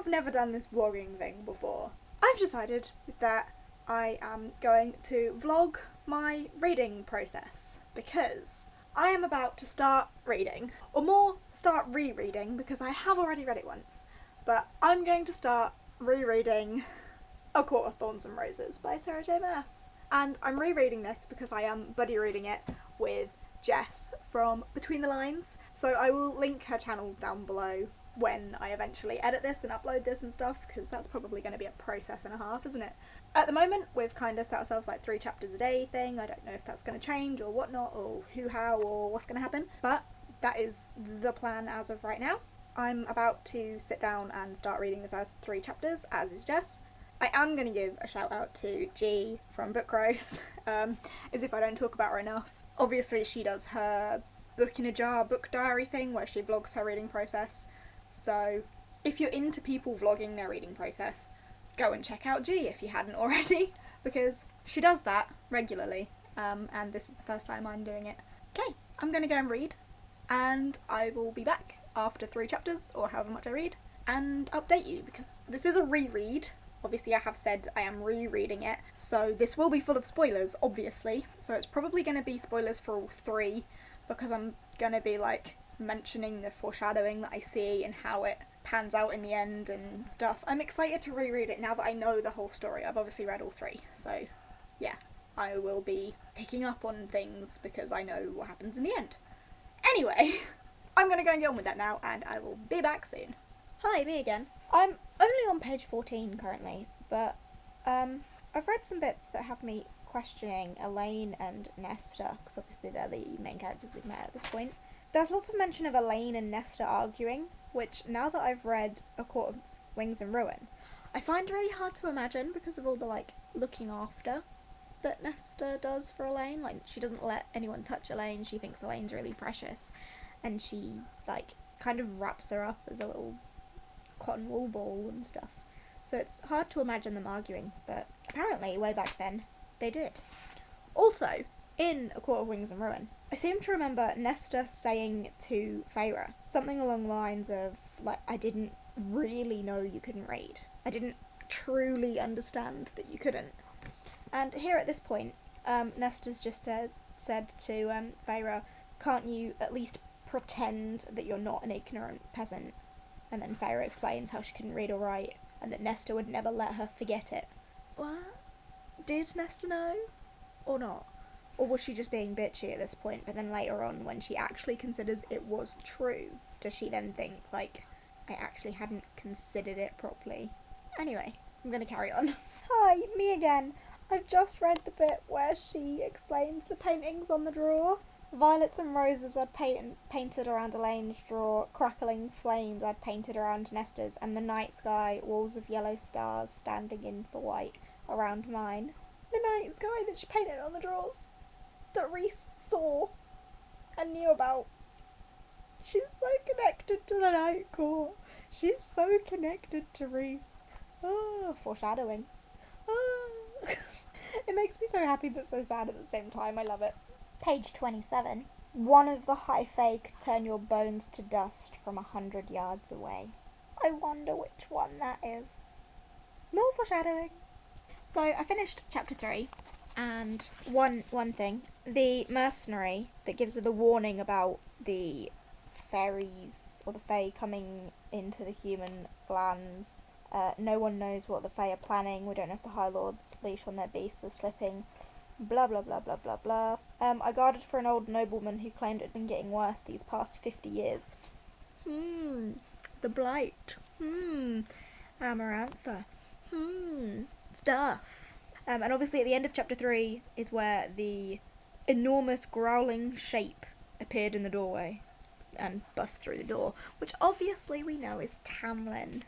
never done this vlogging thing before. I've decided that I am going to vlog my reading process because I am about to start reading, or more, start rereading, because I have already read it once, but I'm going to start rereading A Court of Thorns and Roses by Sarah J Maas. And I'm rereading this because I am buddy reading it with Jess from Between the Lines, so I will link her channel down below when I eventually edit this and upload this and stuff, because that's probably going to be a process and a half, isn't it? At the moment, we've kind of set ourselves like 3 chapters a day thing. I don't know if that's going to change or whatnot, or who, how, or what's going to happen, but that is the plan as of right now. I'm about to sit down and start reading the first 3 chapters, as is Jess. I am going to give a shout out to G from Book Roast, as if I don't talk about her enough. Obviously she does her book in a jar book diary thing where she vlogs her reading process, so if you're into people vlogging their reading process, go and check out G if you hadn't already, because she does that regularly, and this is the first time I'm doing it. Okay, I'm going to go and read, and I will be back after 3 chapters, or however much I read, and update you, because this is a reread. Obviously I have said I am rereading it, so this will be full of spoilers, obviously, so it's probably going to be spoilers for all 3, because I'm going to be like mentioning the foreshadowing that I see and how it pans out in the end and stuff. I'm excited to reread it now that I know the whole story. I've obviously read all 3, so yeah, I will be picking up on things because I know what happens in the end. Anyway, I'm going to go and get on with that now, and I will be back soon. Hi, me again. I'm only on page 14 currently, but I've read some bits that have me questioning Elaine and Nesta, because obviously they're the main characters we've met at this point. There's lots of mention of Elaine and Nesta arguing, which, now that I've read A Court of Wings and Ruin, I find really hard to imagine because of all the, like, looking after that Nesta does for Elaine. Like, she doesn't let anyone touch Elaine, she thinks Elaine's really precious, and she, like, kind of wraps her up as a little cotton wool ball and stuff. So it's hard to imagine them arguing, but apparently, way back then, they did. Also, in A Court of Wings and Ruin, I seem to remember Nesta saying to Feyre something along the lines of, like, I didn't really know you couldn't read. I didn't truly understand that you couldn't. And here at this point, Nesta's just said to Feyre, can't you at least pretend that you're not an ignorant peasant? And then Feyre explains how she couldn't read or write, and that Nesta would never let her forget it. What? Did Nesta know? Or not? Or was she just being bitchy at this point, but then later on, when she actually considers it was true, does she then think, like, I actually hadn't considered it properly? Anyway, I'm gonna carry on. Hi, me again. I've just read the bit where she explains the paintings on the drawer. Violets and roses I'd painted around Elaine's drawer, crackling flames I'd painted around Nesta's, and the night sky, walls of yellow stars standing in for white around mine. The night sky that she painted on the drawers, that Rhys saw and knew about. She's so connected to the night court. She's so connected to Rhys. Oh, foreshadowing. Oh. It makes me so happy but so sad at the same time. I love it. Page 27. One of the high fae could turn your bones to dust from 100 yards away. I wonder which one that is. More foreshadowing. So I finished chapter 3, and one thing, the mercenary that gives her the warning about the fairies or the fae coming into the human lands. No one knows what the fae are planning. We don't know if the High Lord's leash on their beasts are slipping. Blah blah blah blah blah blah. I guarded for an old nobleman who claimed it had been getting worse these past 50 years. The blight. Amarantha. Stuff. And obviously at the end of chapter 3 is where the enormous growling shape appeared in the doorway and bust through the door, which obviously we know is Tamlin.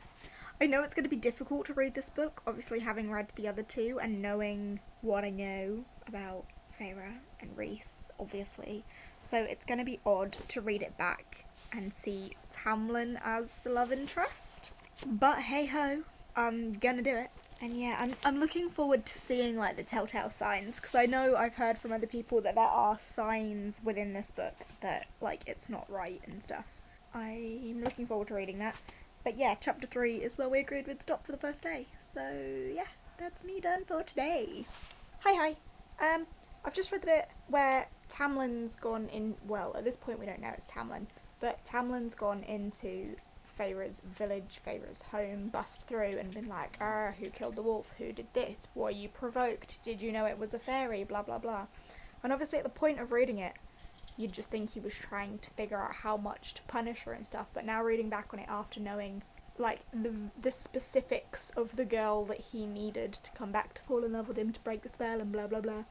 I know it's going to be difficult to read this book, obviously having read the other 2 and knowing what I know about Feyre and Rhys, obviously. So it's going to be odd to read it back and see Tamlin as the love interest. But hey ho, I'm gonna do it. And yeah, I'm looking forward to seeing, like, the telltale signs, because I know I've heard from other people that there are signs within this book that, like, it's not right and stuff. I'm looking forward to reading that. But yeah, chapter 3 is where we agreed we'd stop for the first day. So yeah, that's me done for today. Hi. I've just read the bit where Tamlin's gone in, well, at this point we don't know it's Tamlin, but Tamlin's gone into Feyre's village, Feyre's home, bust through and been like, who killed the wolf? Who did this? Were you provoked? Did you know it was a fairy? Blah, blah, blah. And obviously at the point of reading it, you'd just think he was trying to figure out how much to punish her and stuff, but now reading back on it after knowing, like, the specifics of the girl that he needed to come back to fall in love with him to break the spell and blah, blah, blah,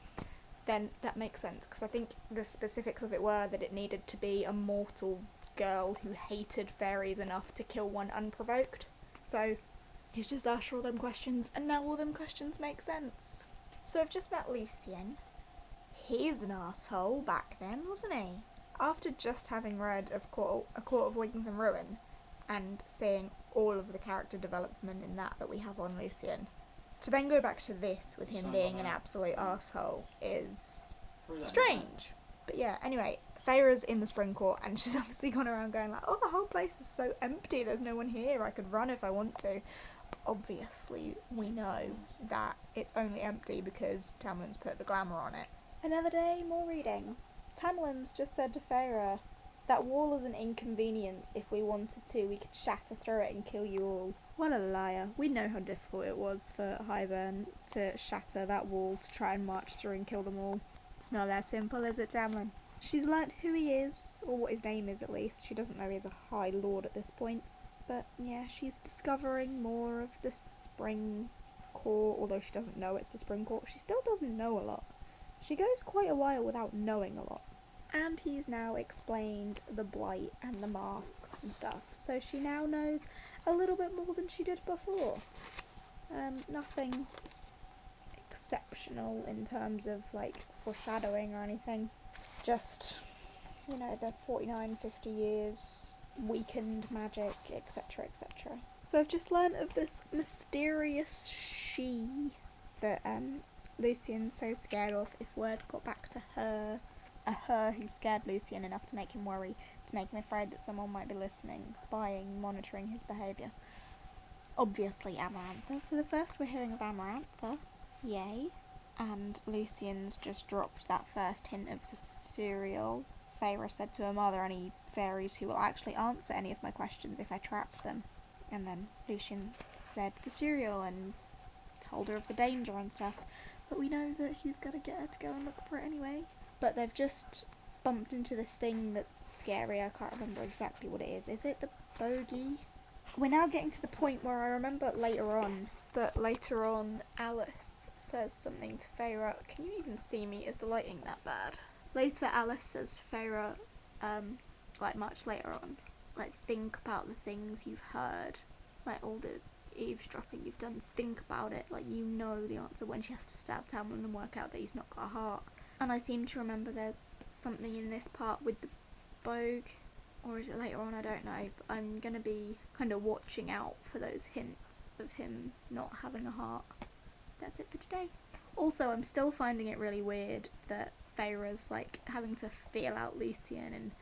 then that makes sense, because I think the specifics of it were that it needed to be a mortal girl who hated fairies enough to kill one unprovoked. So he's just asked her all them questions, and now all them questions make sense. So I've just met Lucien. He's an asshole back then, wasn't he? After just having read A Court of Wings and Ruin and seeing all of the character development in that we have on Lucien, to then go back to this with him being an absolute asshole is strange. But yeah, anyway, Feyre's in the Spring Court and she's obviously gone around going like, oh, the whole place is so empty, there's no one here, I could run if I want to. But obviously we know that it's only empty because Tamlin's put the glamour on it. Another day, more reading. Tamlin's just said to Feyre, that wall is an inconvenience. If we wanted to, we could shatter through it and kill you all. What a liar. We know how difficult it was for Hybern to shatter that wall to try and march through and kill them all. It's not that simple, is it, Tamlin? She's learnt who he is, or what his name is at least. She doesn't know he is a High Lord at this point. But yeah, she's discovering more of the Spring Court, although she doesn't know it's the Spring Court. She still doesn't know a lot. She goes quite a while without knowing a lot. And he's now explained the blight and the masks and stuff, so she now knows a little bit more than she did before. Nothing exceptional in terms of, like, foreshadowing or anything. Just, you know, the 49, 50 years, weakened magic, etc, etc. So I've just learnt of this mysterious she that, Lucien's so scared of if word got back to her. A her who scared Lucien enough to make him worry, to make him afraid that someone might be listening, spying, monitoring his behaviour. Obviously Amarantha, so the first we're hearing of Amarantha, yay. And Lucien's just dropped that first hint of the cereal. Feyre said to him, are there any fairies who will actually answer any of my questions if I trap them? And then Lucien said the cereal and told her of the danger and stuff, but we know that he's gonna get her to go and look for it anyway. But they've just bumped into this thing that's scary. I can't remember exactly what it is. Is it the bogey? We're now getting to the point where I remember later on Alice says something to Feyre. Can you even see me? Is the lighting that bad? Later Alice says to Feyre, like much later on, like, think about the things you've heard. Like all the eavesdropping you've done, think about it. Like, you know the answer when she has to stab Tamlin and work out that he's not got a heart. And I seem to remember there's something in this part with the Bogue, or is it later on, I don't know, but I'm going to be kind of watching out for those hints of him not having a heart. That's it for today. Also, I'm still finding it really weird that Feyre's, like, having to feel out Lucien and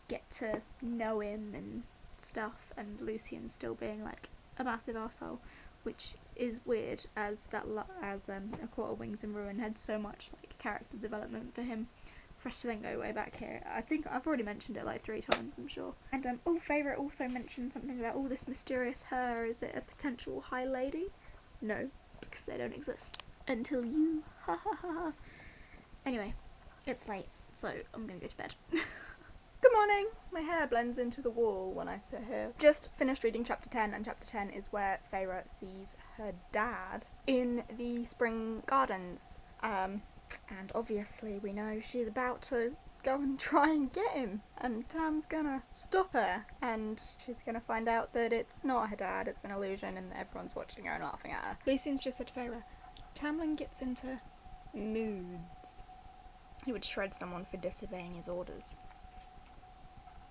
get to know him and stuff, and Lucien still being, like, a massive arsehole, which is weird, as A Court of Wings and Ruin had so much, like, character development for him, for us to then go way back here. I think I've already mentioned it like 3 times, I'm sure. And Feyre also mentioned something about, this mysterious her, is it a potential High Lady? No, because they don't exist. Until you, ha ha ha ha. Anyway, it's late, so I'm gonna go to bed. Good morning! My hair blends into the wall when I sit here. Just finished reading chapter 10, and chapter 10 is where Feyre sees her dad in the spring gardens. And obviously we know she's about to go and try and get him, and Tam's gonna stop her, and she's gonna find out that it's not her dad, it's an illusion, and everyone's watching her and laughing at her. Lucien's just said to Feyre, Tamlin gets into moods. He would shred someone for disobeying his orders.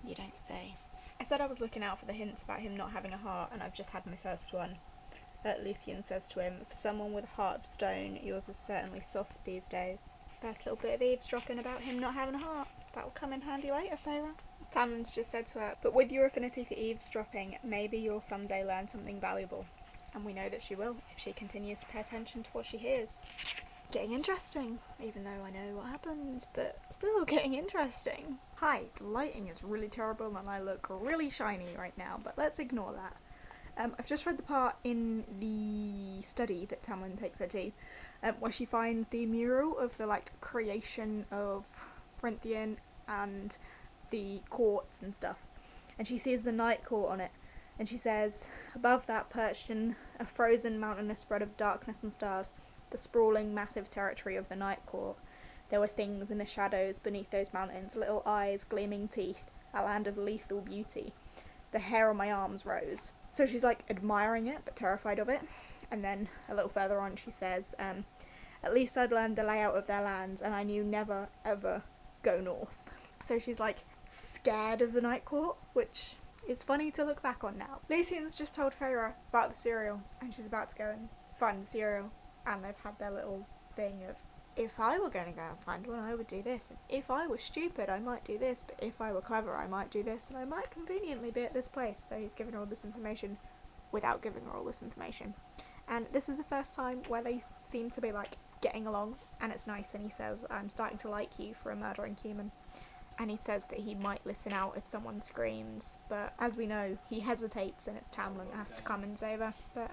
You don't say. I said I was looking out for the hints about him not having a heart, and I've just had my first one. Lucien says to him, for someone with a heart of stone, yours is certainly soft these days. First little bit of eavesdropping about him not having a heart. That'll come in handy later, Feyre. Tamlin's just said to her, but with your affinity for eavesdropping, maybe you'll someday learn something valuable. And we know that she will, if she continues to pay attention to what she hears. Getting interesting, even though I know what happens, but still getting interesting. Hi, the lighting is really terrible and I look really shiny right now, but let's ignore that. I've just read the part in the study that Tamlin takes her to, where she finds the mural of the creation of Corinthian and the courts and stuff, and she sees the night court on it, and she says, above that, perched in a frozen mountainous spread of darkness and stars, the sprawling massive territory of the night court. There were things in the shadows beneath those mountains, little eyes, gleaming teeth, a land of lethal beauty. The hair on my arms rose. So she's admiring it but terrified of it, and then a little further on she says, at least I'd learned the layout of their lands and I knew never ever go north. So she's scared of the night court, which is funny to look back on now. Lucian's just told Feyre about the cereal and she's about to go and find the cereal, and they've had their little thing of, if I were going to go and find one I would do this, and if I were stupid I might do this, but if I were clever I might do this, and I might conveniently be at this place. So he's given her all this information without giving her all this information, and this is the first time where they seem to be getting along, and it's nice. And he says, I'm starting to like you for a murdering human. And he says that he might listen out if someone screams, but as we know, he hesitates and it's Tamlin that has to come and save her. But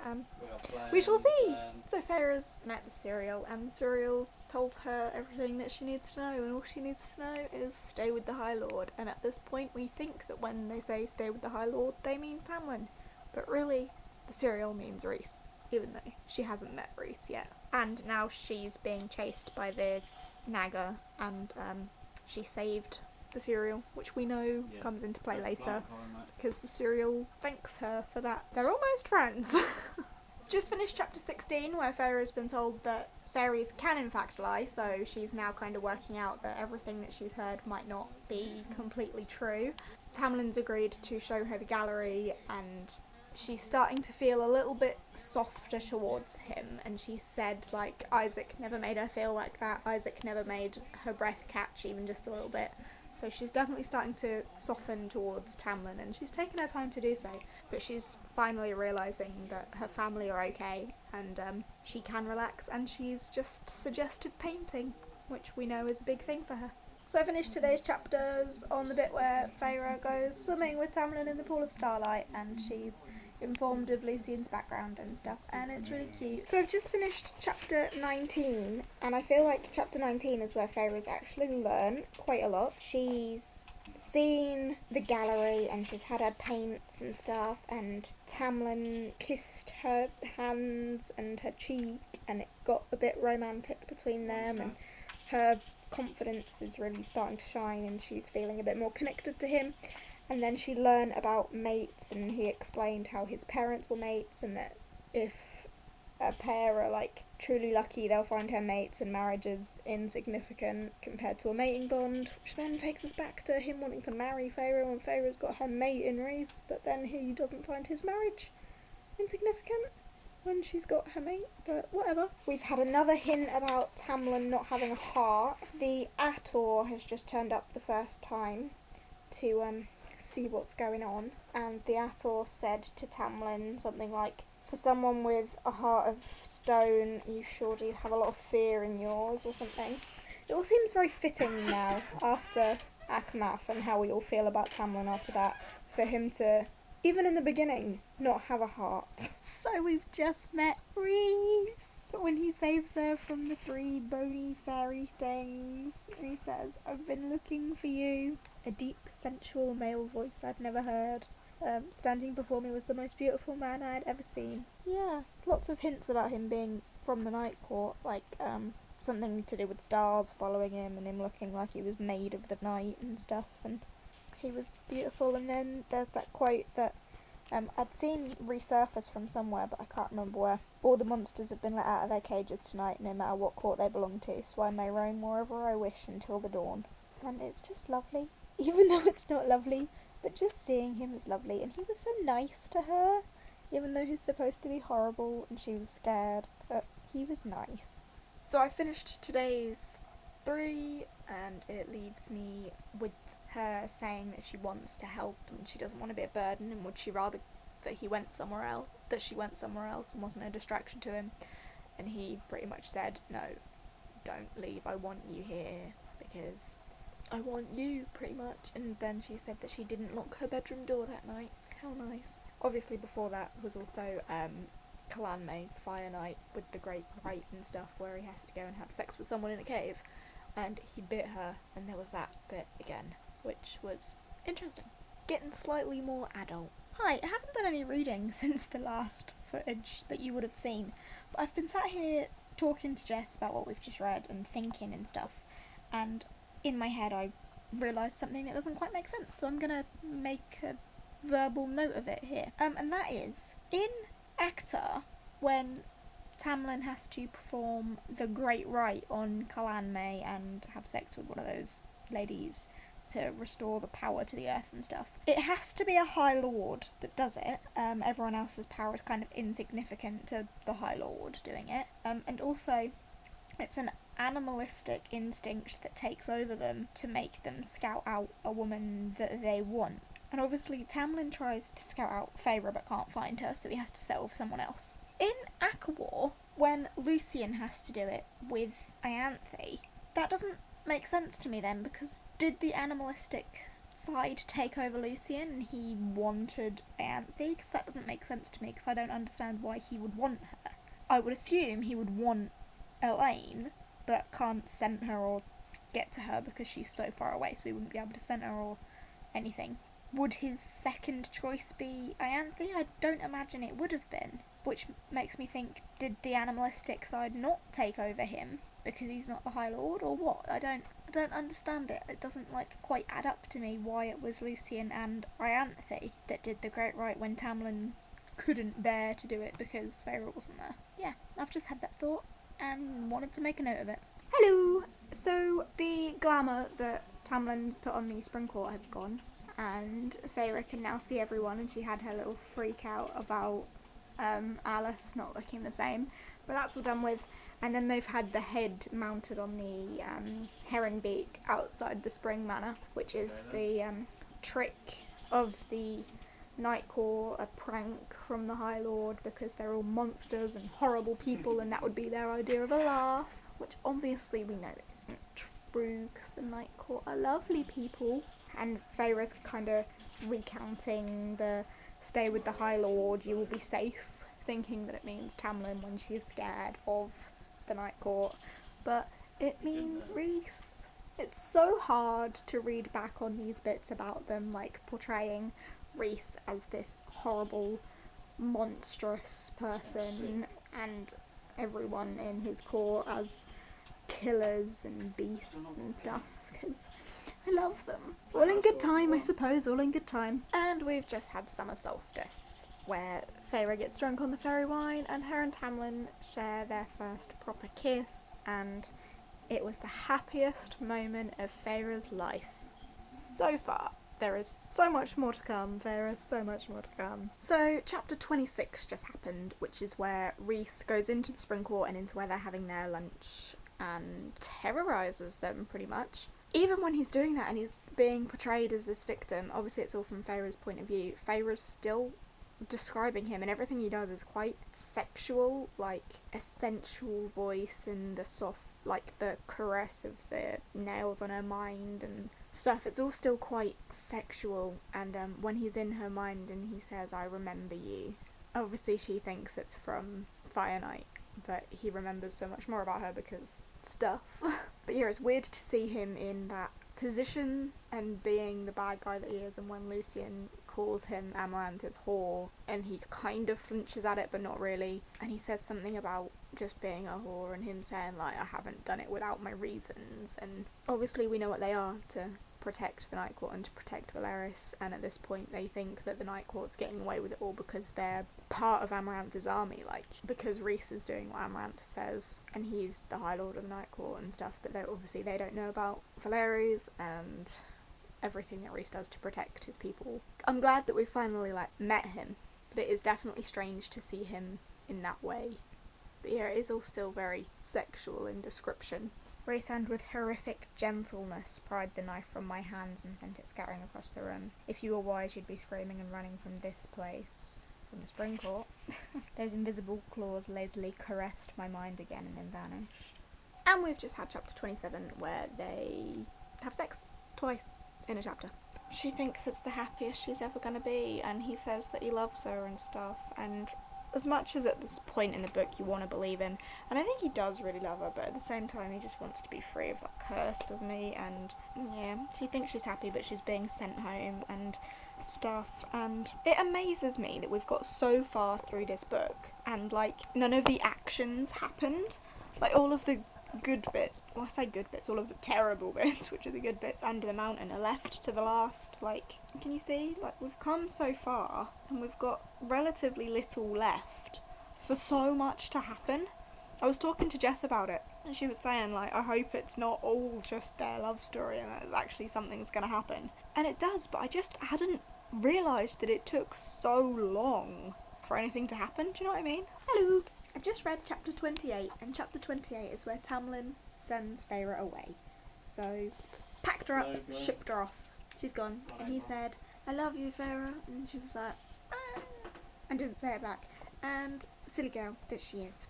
we shall see! So Feyre's met the cereal, and the cereal's told her everything that she needs to know, and all she needs to know is stay with the High Lord. And at this point we think that when they say stay with the High Lord, they mean Tamlin. But really, the cereal means Rhys, even though she hasn't met Rhys yet. And now she's being chased by the Naga, and she saved the cereal, which we know comes into play later, because the cereal thanks her for that. They're almost friends. Just finished chapter 16, where Feyre has been told that fairies can in fact lie, so she's now kind of working out that everything that she's heard might not be completely true. Tamlin's agreed to show her the gallery, and she's starting to feel a little bit softer towards him, and she said Isaac never made her feel like that. Isaac never made her breath catch even just a little bit. So she's definitely starting to soften towards Tamlin, and she's taken her time to do so, but she's finally realising that her family are okay, and she can relax, and she's just suggested painting, which we know is a big thing for her. So I finished today's chapters on the bit where Feyre goes swimming with Tamlin in the pool of starlight, and she's informed of Lucian's background and stuff, and it's really cute. So I've just finished chapter 19, and I feel like chapter 19 is where Feyre's actually learned quite a lot. She's seen the gallery and she's had her paints and stuff, and Tamlin kissed her hands and her cheek, and it got a bit romantic between them, and her confidence is really starting to shine and she's feeling a bit more connected to him. And then she learned about mates, and he explained how his parents were mates, and that if a pair are truly lucky, they'll find her mates, and marriage is insignificant compared to a mating bond, which then takes us back to him wanting to marry Feyre when Feyre's got her mate in Rhys, but then he doesn't find his marriage insignificant when she's got her mate, but whatever. We've had another hint about Tamlin not having a heart. The ACOTAR has just turned up the first time to see what's going on, and the ACOTAR said to Tamlin something like, for someone with a heart of stone, you sure do have a lot of fear in yours, or something. It all seems very fitting now, after Akamath and how we all feel about Tamlin after that, for him to, even in the beginning, not have a heart. So we've just met Rhys when he saves her from the 3 bony fairy things. And he says, I've been looking for you. A deep, sensual male voice I'd never heard. Standing before me was the most beautiful man I had ever seen. Yeah, lots of hints about him being from the Night Court, something to do with stars following him and him looking like he was made of the night and stuff, and he was beautiful. And then there's that quote that I'd seen resurface from somewhere, but I can't remember where. All the monsters have been let out of their cages tonight, no matter what court they belong to, so I may roam wherever I wish until the dawn. And it's just lovely, even though it's not lovely, but just seeing him is lovely. And he was so nice to her, even though he's supposed to be horrible and she was scared, but he was nice. So I finished today's 3, and it leaves me with her saying that she wants to help and she doesn't want to be a burden, and would she rather that she went somewhere else and wasn't a distraction to him. And he pretty much said, no, don't leave, I want you here because I want you, pretty much. And then she said that she didn't lock her bedroom door that night. How nice. Obviously before that was also Kalanme, Fire Night, with the great Rite and stuff, where he has to go and have sex with someone in a cave, and he bit her, and there was that bit again, which was interesting. Getting slightly more adult. Hi, I haven't done any reading since the last footage that you would have seen, but I've been sat here talking to Jess about what we've just read and thinking and stuff, and in my head I realised something that doesn't quite make sense, so I'm gonna make a verbal note of it here. And that is, in ACOTAR, when Tamlin has to perform the Great Rite on Kalanme and have sex with one of those ladies to restore the power to the earth and stuff, it has to be a High Lord that does it. Everyone else's power is kind of insignificant to the High Lord doing it. And also, it's an animalistic instinct that takes over them to make them scout out a woman that they want. And obviously Tamlin tries to scout out Feyre but can't find her, so he has to settle for someone else. In ACOWAR, when Lucian has to do it with Ianthe, that doesn't make sense to me then, because did the animalistic side take over Lucian and he wanted Ianthe? Because that doesn't make sense to me, because I don't understand why he would want her. I would assume he would want Elaine, but can't send her or get to her because she's so far away, so he wouldn't be able to send her or anything. Would his second choice be Ianthe? I don't imagine it would have been, which makes me think, did the animalistic side not take over him because he's not the High Lord, or what? I don't understand it. It doesn't quite add up to me why it was Lucian and Ianthe that did the Great Rite when Tamlin couldn't bear to do it because Feyre wasn't there. Yeah, I've just had that thought and wanted to make a note of it. Hello! So the glamour that Tamlin's put on the spring court has gone, and Feyre can now see everyone, and she had her little freak out about Alice not looking the same, but that's all done with. And then they've had the head mounted on the heron beak outside the Spring Manor, which is the trick of the Night Court, a prank from the High Lord, because they're all monsters and horrible people, and that would be their idea of a laugh, which obviously we know isn't true, because the Night Court are lovely people. And Feyre's kind of recounting the stay with the High Lord, you will be safe, thinking that it means Tamlin when she is scared of the Night Court, but it means Rhys. It's so hard to read back on these bits about them, portraying Rhys as this horrible, monstrous person, and everyone in his court as killers and beasts and stuff, because I love them. All in good time, I suppose, all in good time. And we've just had summer solstice, where Feyre gets drunk on the fairy wine, and her and Tamlin share their first proper kiss, and it was the happiest moment of Feyre's life so far. There is so much more to come, Feyre, so much more to come. So, chapter 26 just happened, which is where Rhys goes into the Spring Court and into where they're having their lunch and terrorises them, pretty much. Even when he's doing that and he's being portrayed as this victim, obviously it's all from Feyre's point of view, Feyre's still describing him, and everything he does is quite sexual, a sensual voice and the soft, the caress of the nails on her mind and stuff. It's all still quite sexual, and when he's in her mind and he says, I remember you, obviously she thinks it's from Fire Night, but he remembers so much more about her because stuff. But yeah, it's weird to see him in that position and being the bad guy that he is, and when Lucian calls him Amarantha's whore, and he kind of flinches at it but not really, and he says something about just being a whore and him saying I haven't done it without my reasons, and obviously we know what they are, to protect the Night Court and to protect Valeris, and at this point they think that the Night Court's getting away with it all because they're part of Amarantha's army, because Rhys is doing what Amarantha says and he's the High Lord of the Night Court and stuff, but obviously they don't know about Valeris and everything that Rhys does to protect his people. I'm glad that we finally met him, but it is definitely strange to see him in that way. But yeah, it is all still very sexual in description. Race hand with horrific gentleness pried the knife from my hands and sent it scattering across the room. If you were wise, you'd be screaming and running from this place. From the spring court. Those invisible claws lazily caressed my mind again and then vanished. And we've just had chapter 27 where they have sex twice in a chapter. She thinks it's the happiest she's ever going to be, and he says that he loves her and stuff, and as much as at this point in the book you want to believe him, and I think he does really love her, but at the same time he just wants to be free of that curse, doesn't he? And yeah, she thinks she's happy, but she's being sent home and stuff, and it amazes me that we've got so far through this book and like none of the actions happened. Like all of the good bits, well I say good bits, all of the terrible bits, which are the good bits under the mountain, are left to the last. Like, can you see? Like, we've come so far and we've got relatively little left for so much to happen. I was talking to Jess about it and she was saying, like, I hope it's not all just their love story and that actually something's gonna happen. And it does, but I just hadn't realised that it took so long for anything to happen. Do you know what I mean? Hello! I've just read chapter 28, and chapter 28 is where Tamlin sends Feyre away. So, packed her up, shipped her off. She's gone. And he said, I love you, Feyre. And she was like, ah, and didn't say it back. And silly girl that she is.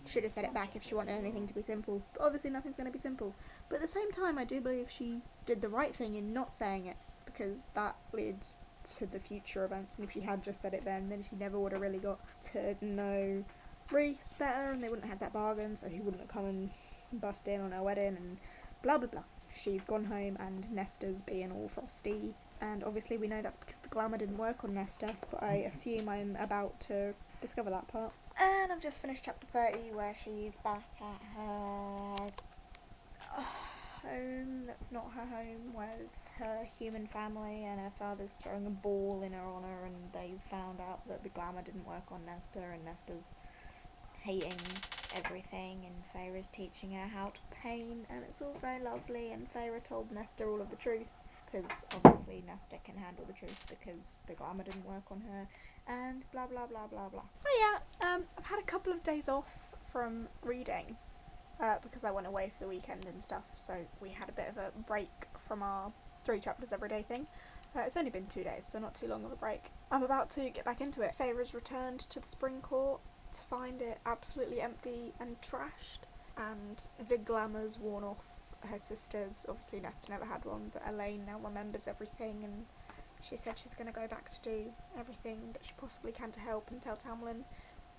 Should have said it back if she wanted anything to be simple. But obviously nothing's going to be simple. But at the same time, I do believe she did the right thing in not saying it, because that leads to the future events, and if she had just said it then she never would have really got to know Rhys better, and they wouldn't have had that bargain, so he wouldn't have come and bust in on her wedding and blah blah blah. She's gone home and Nesta's being all frosty, and obviously we know that's because the glamour didn't work on Nesta, but I assume I'm about to discover that part. And I've just finished chapter 30 where she's back at her home that's not her home, with her human family, and her father's throwing a ball in her honour, and they found out that the glamour didn't work on Nesta, and Nesta's hating everything, and Feyre's teaching her how to paint, and it's all very lovely, and Feyre told Nesta all of the truth, because obviously Nesta can handle the truth because the glamour didn't work on her, and blah blah blah blah blah. Oh yeah, I've had a couple of days off from reading, because I went away for the weekend and stuff, so we had a bit of a break from our 3 chapters every day thing. It's only been 2 days, so not too long of a break. I'm about to get back into it. Feyre's returned to the spring court to find it absolutely empty and trashed, and the glamour's worn off her sisters. Obviously Nesta never had one, but Elaine now remembers everything, and she said she's going to go back to do everything that she possibly can to help and tell Tamlin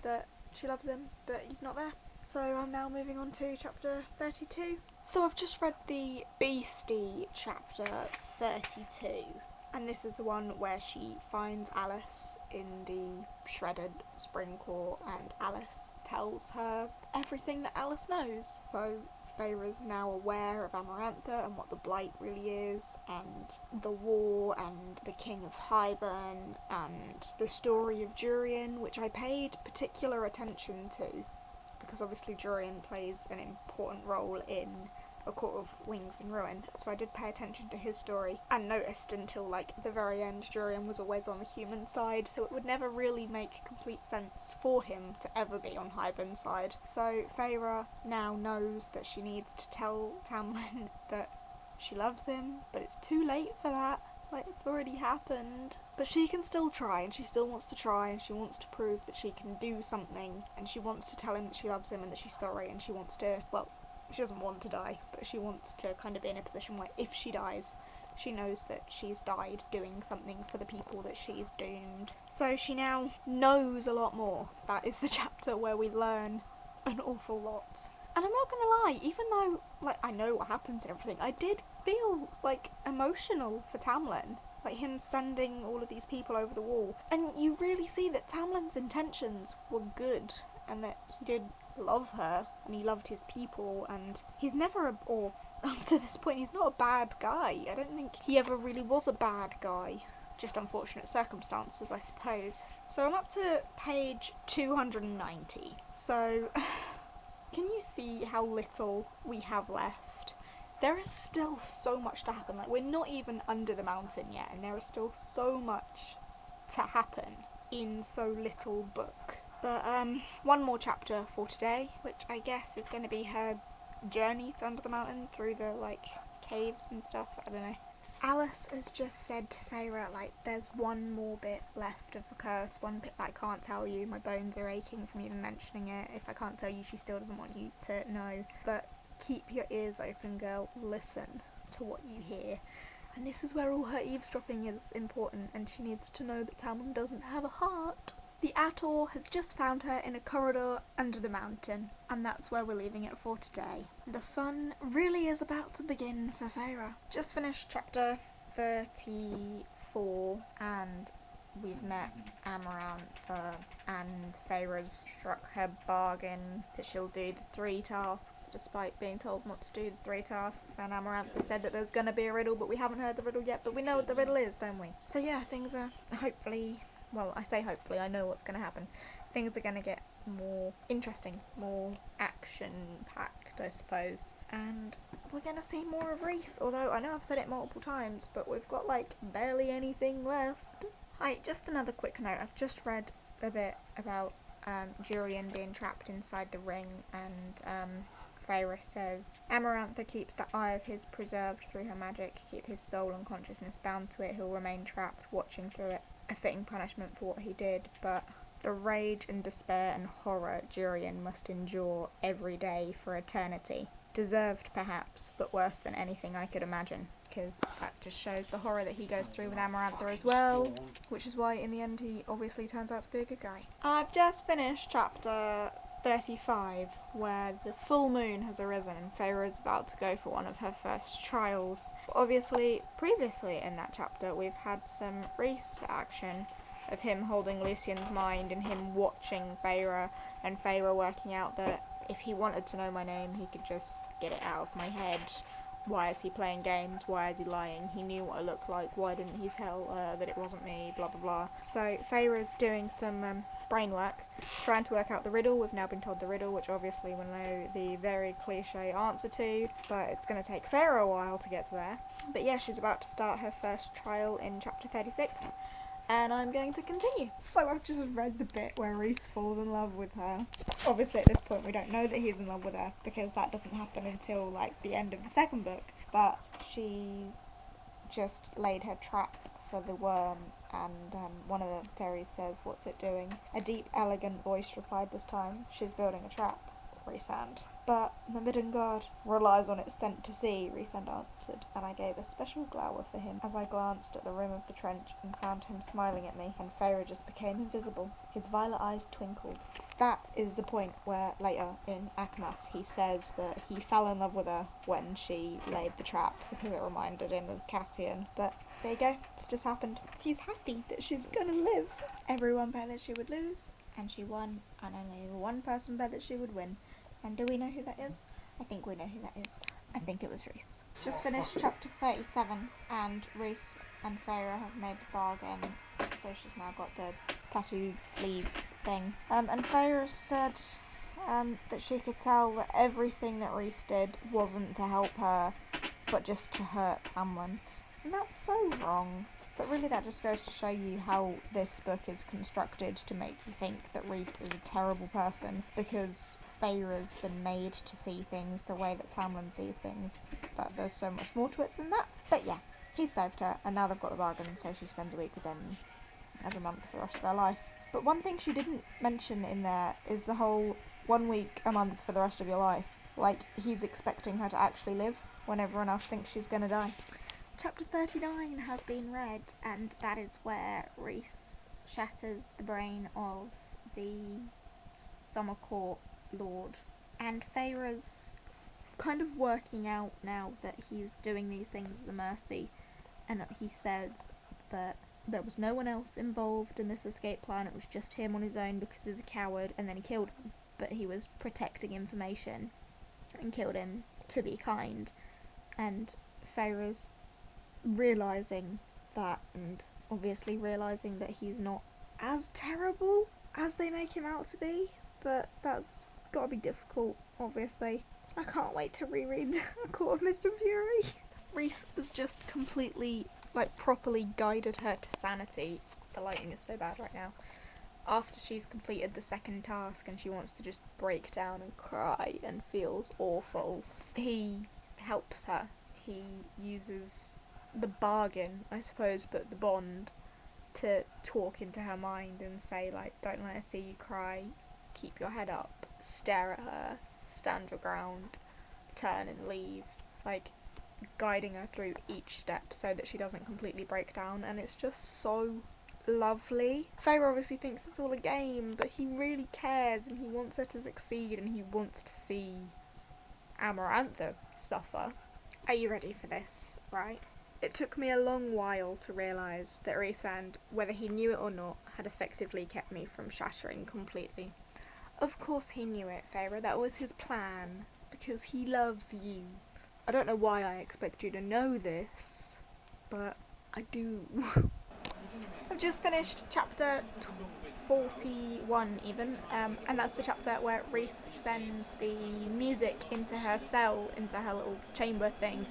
that she loves him, but he's not there. So I'm now moving on to chapter 32. So I've just read the Beastie chapter 32, and this is the one where she finds Alice in the shredded spring court, and Alice tells her everything that Alice knows. So Feyre's now aware of Amarantha and what the Blight really is, and the war, and the King of Highburn, and the story of Durian, which I paid particular attention to, because obviously Durian plays an important role in A Court of Wings and Ruin, so I did pay attention to his story, and noticed until like the very end Durian was always on the human side, so it would never really make complete sense for him to ever be on Hyburn's side. So Feyre now knows that she needs to tell Tamlin that she loves him, but it's too late for that. Like, it's already happened. But she can still try, and she still wants to try, and she wants to prove that she can do something, and she wants to tell him that she loves him and that she's sorry, and she wants to, well, she doesn't want to die, but she wants to kind of be in a position where if she dies, she knows that she's died doing something for the people that she's doomed. So she now knows a lot more. That is the chapter where we learn an awful lot. And I'm not gonna lie, even though, like, I know what happens and everything, I did feel, like, emotional for Tamlin. Like, him sending all of these people over the wall. And you really see that Tamlin's intentions were good, and that he did love her, and he loved his people, and he's never, or up to this point, he's not a bad guy. I don't think he ever really was a bad guy. Just unfortunate circumstances, I suppose. So I'm up to page 290. So can you see how little we have left? There is still so much to happen. Like, we're not even under the mountain yet, and there is still so much to happen in so little book. But one more chapter for today, which I guess is going to be her journey to under the mountain through the, like, caves and stuff. I don't know. Alice has just said to Feyre, like, there's one more bit left of the curse, one bit that I can't tell you. My bones are aching from even mentioning it. If I can't tell you, she still doesn't want you to know. But keep your ears open, girl. Listen to what you hear. And this is where all her eavesdropping is important, and she needs to know that Tamlin doesn't have a heart. The ACOTAR has just found her in a corridor under the mountain, and that's where we're leaving it for today. The fun really is about to begin for Feyre. Just finished chapter 34, and we've met Amaranth, and Feyre's struck her bargain that she'll do the 3 tasks despite being told not to do the 3 tasks, and Amaranth has said that there's going to be a riddle, but we haven't heard the riddle yet, but we know what the riddle is, don't we? So yeah, things are hopefully... Well, I say hopefully, I know what's going to happen. Things are going to get more interesting, more action-packed, I suppose. And we're going to see more of Rhys, although I know I've said it multiple times, but we've got, like, barely anything left. Hi, just another quick note. I've just read a bit about Jurian being trapped inside the ring, and Feyre says, Amarantha keeps the eye of his preserved through her magic, keep his soul and consciousness bound to it, he'll remain trapped, watching through it. A fitting punishment for what he did, but the rage and despair and horror Jurian must endure every day for eternity. Deserved, perhaps, but worse than anything I could imagine, because that just shows the horror that he goes through with Amarantha as well, which is why in the end he obviously turns out to be a good guy. I've just finished chapter 35, where the full moon has arisen and Feyre is about to go for one of her first trials. Obviously, previously in that chapter, we've had some Rhys action of him holding Lucian's mind and him watching Feyre, and Feyre working out that if he wanted to know my name, he could just get it out of my head. Why is he playing games? Why is he lying? He knew what I looked like. Why didn't he tell that it wasn't me? Blah, blah, blah. So Feyre's doing some brain work, trying to work out the riddle. We've now been told the riddle, which obviously we know the very cliche answer to, but it's going to take Feyre a while to get to there. But yeah, she's about to start her first trial in chapter 36, and I'm going to continue. So I've just read the bit where Rhys falls in love with her. Obviously at this point we don't know that he's in love with her, because that doesn't happen until like the end of the second book, but she's just laid her trap for the worm, and one of the fairies says, "What's it doing?" A deep, elegant voice replied this time, "She's building a trap," Rhysand. "But the Midden God relies on its scent to see," Rhysand answered, and I gave a special glower for him as I glanced at the rim of the trench and found him smiling at me, and Feyre just became invisible. His violet eyes twinkled. That is the point where later in Akamath he says that he fell in love with her when she laid the trap, because it reminded him of Cassian. But there you go, it's just happened. He's happy that she's gonna live. Everyone bet that she would lose, and she won, and only one person bet that she would win. And do we know who that is? I think we know who that is. I think it was Rhys. Just finished chapter 37, and Rhys and Feyre have made the bargain, so she's now got the tattoo sleeve thing. And Feyre said that she could tell that everything that Rhys did wasn't to help her, but just to hurt Tamlin. And that's so wrong. But really that just goes to show you how this book is constructed to make you think that Rhys is a terrible person, because Feyre's been made to see things the way that Tamlin sees things, but there's so much more to it than that. But yeah, he saved her, and now they've got the bargain, so she spends a week with him every month for the rest of her life. But one thing she didn't mention in there is the whole 1 week a month for the rest of your life. Like, he's expecting her to actually live when everyone else thinks she's gonna die. Chapter 39 has been read, and that is where Rhys shatters the brain of the Summer Court Lord. And Feyre's kind of working out now that he's doing these things as a mercy, and he says that there was no one else involved in this escape plan, it was just him on his own because he's a coward, and then he killed him. But he was protecting information and killed him to be kind. And Feyre's realising that, and obviously realising that he's not as terrible as they make him out to be, but that's gotta be difficult, obviously. I can't wait to reread A Court of Mist and Fury. Rhys has just completely, properly guided her to sanity. The lighting is so bad right now. after she's completed the second task and she wants to just break down and cry and feels awful, he helps her. He uses the bargain, I suppose, but the bond, to talk into her mind and say, like, don't let her see you cry, keep your head up, stare at her, stand your ground, turn and leave, like, guiding her through each step so that she doesn't completely break down. And it's just so lovely. Feyre obviously thinks it's all a game, but he really cares and he wants her to succeed and he wants to see Amarantha suffer. Are you ready for this? Right? It took me a long while to realise that Rhysand, whether he knew it or not, had effectively kept me from shattering completely. Of course he knew it, Feyre, that was his plan, because he loves you. I don't know why I expect you to know this, but I do. I've just finished chapter 41 even, and that's the chapter where Rhys sends the music into her cell, into her little chamber thing,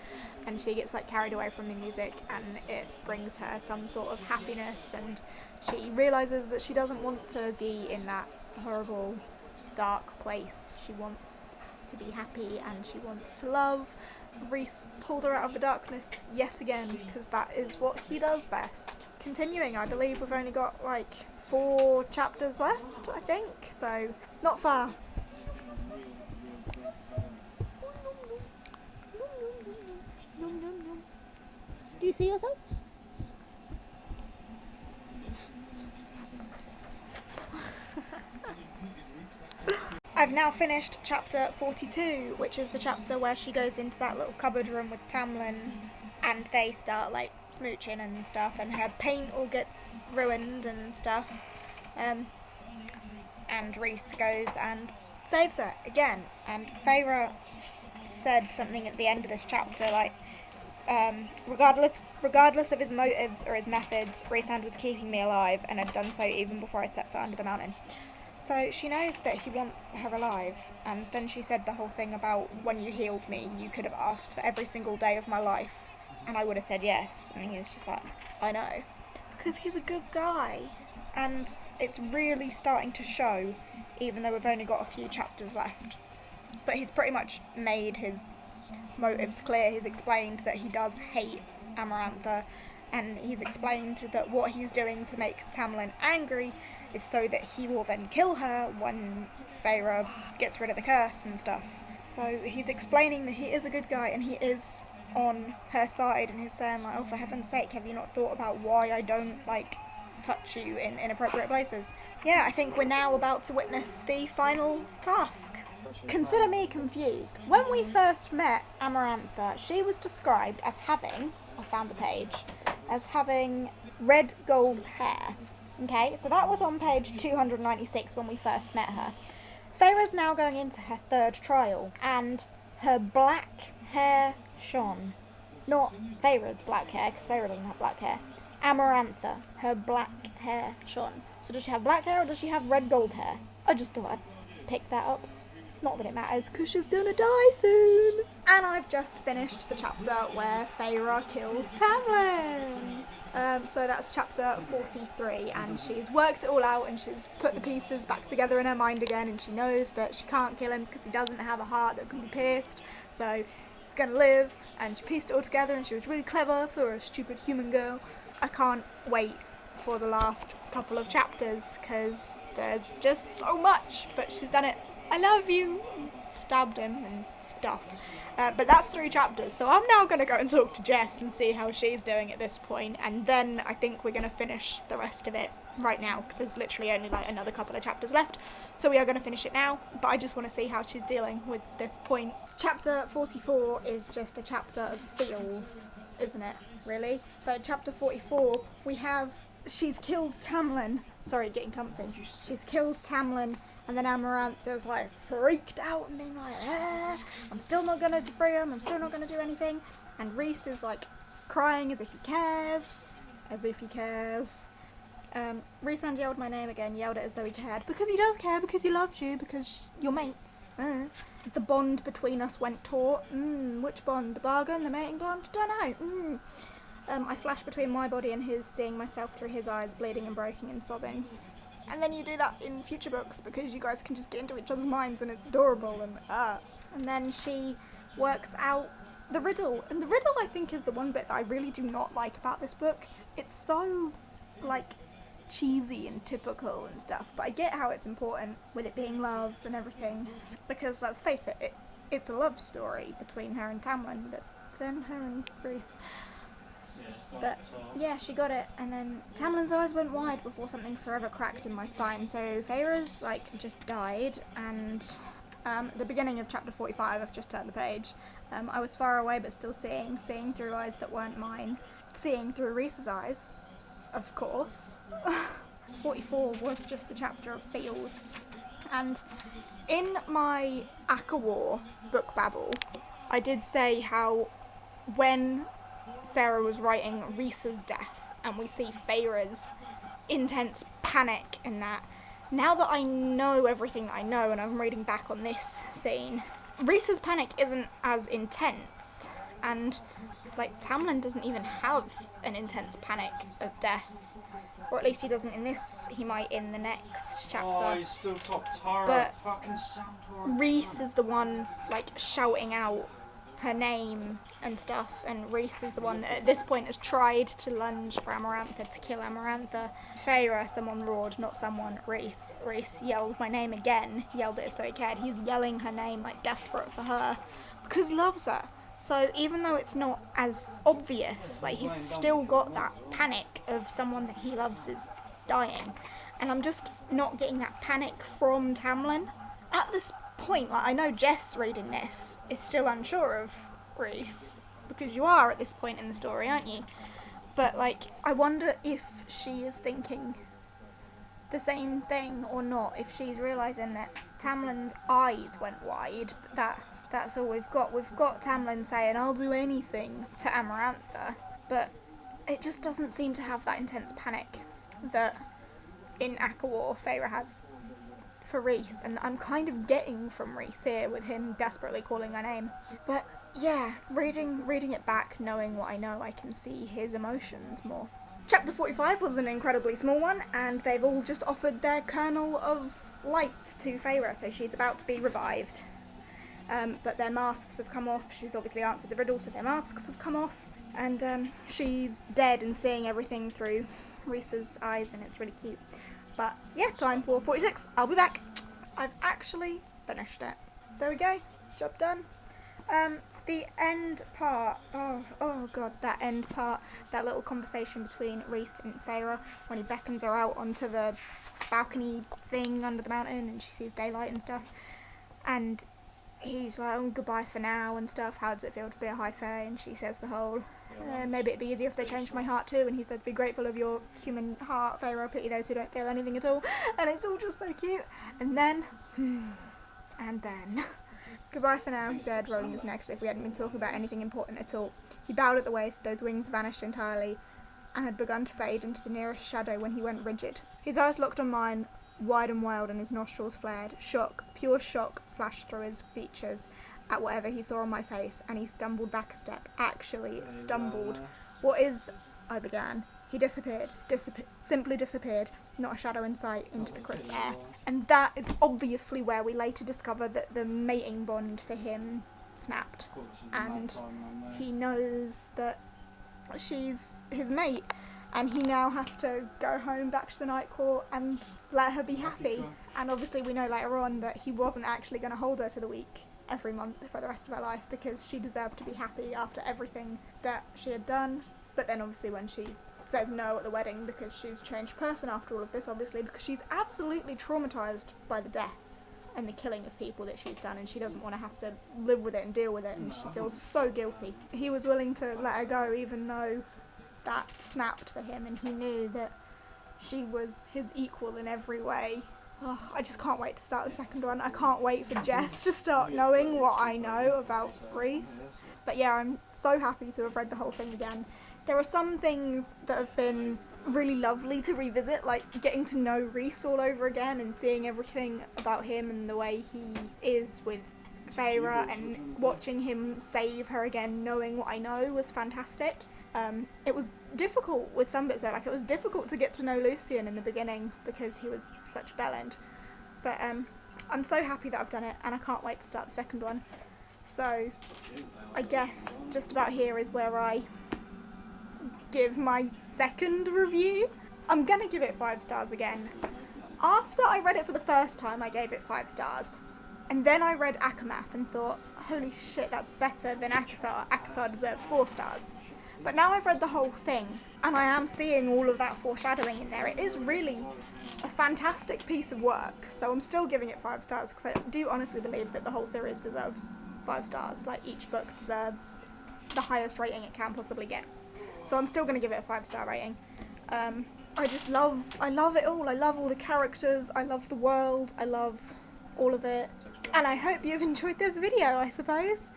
and she gets like carried away from the music and it brings her some sort of happiness, and she realises that she doesn't want to be in that horrible dark place. She wants to be happy and she wants to love. Rhys pulled her out of the darkness yet again, because that is what he does best. Continuing, I believe we've only got like 4 chapters left, I think, so not far. Do you see yourself? I've now finished chapter 42, which is the chapter where she goes into that little cupboard room with Tamlin and they start like smooching and stuff, and her paint all gets ruined and stuff, and Rhys goes and saves her again. And Feyre said something at the end of this chapter like, regardless of his motives or his methods, Rhysand was keeping me alive and had done so even before I set foot under the mountain. So she knows that he wants her alive, and then she said the whole thing about, when you healed me, you could have asked for every single day of my life, and I would have said yes. And he was just like, I know. Because he's a good guy, and it's really starting to show, even though we've only got a few chapters left. But he's pretty much made his motives clear. He's explained that he does hate Amarantha, and he's explained that what he's doing to make Tamlin angry is so that he will then kill her when Feyre gets rid of the curse and stuff. So he's explaining that he is a good guy and he is on her side, and he's saying like, oh, for heaven's sake, have you not thought about why I don't like touch you in inappropriate places? Yeah, I think we're now about to witness the final task. Consider me confused. When we first met Amarantha, she was described as having, I found the page, as having red gold hair. Okay, so that was on page 296 when we first met her. Feyre's now going into her 3rd trial, and her black hair shone. Not Feyre's black hair, because Feyre doesn't have black hair. Amarantha, her black hair shone. So does she have black hair or does she have red gold hair? I just thought I'd pick that up. Not that it matters, because she's gonna die soon. And I've just finished the chapter where Feyre kills Tamlin. So that's chapter 43, and she's worked it all out and she's put the pieces back together in her mind again, and she knows that she can't kill him because he doesn't have a heart that can be pierced, so he's gonna live, and she pieced it all together, and she was really clever for a stupid human girl. I can't wait for the last couple of chapters because there's just so much, but she's done it. I love you, stabbed him and stuff. But that's 3 chapters, so I'm now going to go and talk to Jess and see how she's doing at this point, and then I think we're going to finish the rest of it right now, because there's literally only like another couple of chapters left, so we are going to finish it now, but I just want to see how she's dealing with this point. Chapter 44 is just a chapter of feels, isn't it, really? So chapter 44, we have, she's killed Tamlin, sorry, getting comfy, she's killed Tamlin. And then Amarantha's like freaked out and being like, I'm still not going to free him, I'm still not going to do anything. And Rhys is like crying as if he cares. Rhysand yelled my name again, yelled it as though he cared. Because he does care, because he loves you, because you're mates. The bond between us went taut. Which bond? The bargain? The mating bond? Don't know. I flashed between my body and his, seeing myself through his eyes, bleeding and breaking and sobbing. And then you do that in future books because you guys can just get into each other's minds and it's adorable and then she works out the riddle. And the riddle, I think, is the one bit that I really do not like about this book. It's so, like, cheesy and typical and stuff, but I get how it's important with it being love and everything, because let's face it, it's a love story between her and Tamlin, but then her and Rhys. But yeah, she got it, and then Tamlin's eyes went wide before something forever cracked in my spine. So Feyre's just died, and the beginning of chapter 45, I've just turned the page. I was far away but still seeing through eyes that weren't mine, seeing through Rhys's eyes, of course. 44 was just a chapter of feels, and in my ACOTAR book babble, I did say how when Sarah was writing Rhys's death and we see Feyre's intense panic in that, now that I know everything that I know and I'm reading back on this scene, Rhys's panic isn't as intense, and Tamlin doesn't even have an intense panic of death, or at least he doesn't in this. He might in the next chapter. Oh, he's still top Tara. But fucking Sandor. Rhys is the one shouting out her name and stuff, and Rhys is the one that at this point has tried to lunge for Amarantha, to kill Amarantha. Feyre, someone roared, not someone, Rhys. Rhys yelled my name again, yelled it as though he cared. He's yelling her name desperate for her, because he loves her. So even though it's not as obvious, he's still got that panic of someone that he loves is dying. And I'm just not getting that panic from Tamlin. At this point, I know Jess reading this is still unsure of Rhys, because you are at this point in the story, aren't you? But I wonder if she is thinking the same thing or not, if she's realising that Tamlin's eyes went wide, that's all we've got. We've got Tamlin saying, I'll do anything to Amarantha, but it just doesn't seem to have that intense panic that in ACOTAR Feyre has for Rhys, and I'm kind of getting from Rhys here with him desperately calling her name. But yeah, reading it back, knowing what I know, I can see his emotions more. Chapter 45 was an incredibly small one, and they've all just offered their kernel of light to Feyre, so she's about to be revived. But their masks have come off. She's obviously answered the riddle, so their masks have come off, and she's dead and seeing everything through Rhys's eyes, and it's really cute. But yeah, time for 46. I'll be back. I've actually finished it. There we go. Job done. The end part. Oh god, that end part. That little conversation between Rhys and Feyre when he beckons her out onto the balcony thing under the mountain and she sees daylight and stuff. And he's like, oh, goodbye for now and stuff. How does it feel to be a high fae? And she says the whole, maybe it'd be easier if they changed my heart too. And he says, be grateful of your human heart, Feyre, pity those who don't feel anything at all. And it's all just so cute. And then, goodbye for now, he said, rolling his neck as if we hadn't been talking about anything important at all. He bowed at the waist, those wings vanished entirely, and had begun to fade into the nearest shadow when he went rigid. His eyes locked on mine, wide and wild, and his nostrils flared. Shock, pure shock, flashed through his features at whatever he saw on my face, and he stumbled back a step. Actually, stumbled. What is... I began. He disappeared. Simply disappeared. Not a shadow in sight, into the crisp air. And that is obviously where we later discover that the mating bond for him snapped. And he knows that she's his mate. And he now has to go home back to the Night Court and let her be happy. And obviously we know later on that he wasn't actually going to hold her to the week every month for the rest of her life, because she deserved to be happy after everything that she had done. But then obviously when she says no at the wedding, because she's a changed person after all of this, obviously, because she's absolutely traumatised by the death and the killing of people that she's done, and she doesn't want to have to live with it and deal with it, and she feels so guilty. He was willing to let her go even though that snapped for him, and he knew that she was his equal in every way. Oh, I just can't wait to start the second one. I can't wait for Jess to start knowing what I know about Rhys. But yeah, I'm so happy to have read the whole thing again. There are some things that have been really lovely to revisit, like getting to know Rhys all over again and seeing everything about him and the way he is with Feyre, and watching him save her again, knowing what I know, was fantastic. It was difficult with some bits though, like it was difficult to get to know Lucian in the beginning because he was such bellend. But I'm so happy that I've done it, and I can't wait to start the second one. So I guess just about here is where I give my second review. I'm gonna give it 5 stars again. After I read it for the first time, I gave it 5 stars. And then I read ACOMAF and thought, holy shit, that's better than ACOTAR. ACOTAR deserves 4 stars. But now I've read the whole thing, and I am seeing all of that foreshadowing in there. It is really a fantastic piece of work, so I'm still giving it 5 stars, because I do honestly believe that the whole series deserves 5 stars. Like, each book deserves the highest rating it can possibly get. So I'm still going to give it a 5-star rating. I love it all. I love all the characters, I love the world, I love all of it. And I hope you've enjoyed this video, I suppose.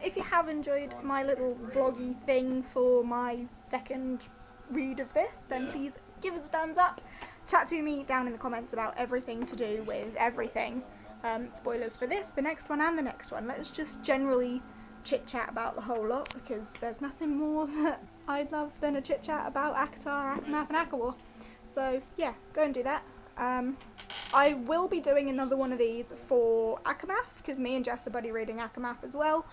If you have enjoyed my little vloggy thing for my second read of this, then please give us a thumbs up. Chat to me down in the comments about everything to do with everything. Spoilers for this, the next one and the next one. Let's just generally chit chat about the whole lot, because there's nothing more that I'd love than a chit chat about ACOTAR, ACOMAF and ACOWAR. So yeah, go and do that. I will be doing another one of these for ACOMAF, because me and Jess are buddy reading ACOMAF as well,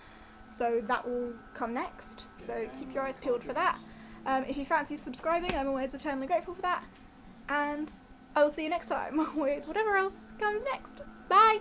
so that will come next, so keep your eyes peeled for that. If you fancy subscribing, I'm always eternally grateful for that, and I will see you next time with whatever else comes next. Bye!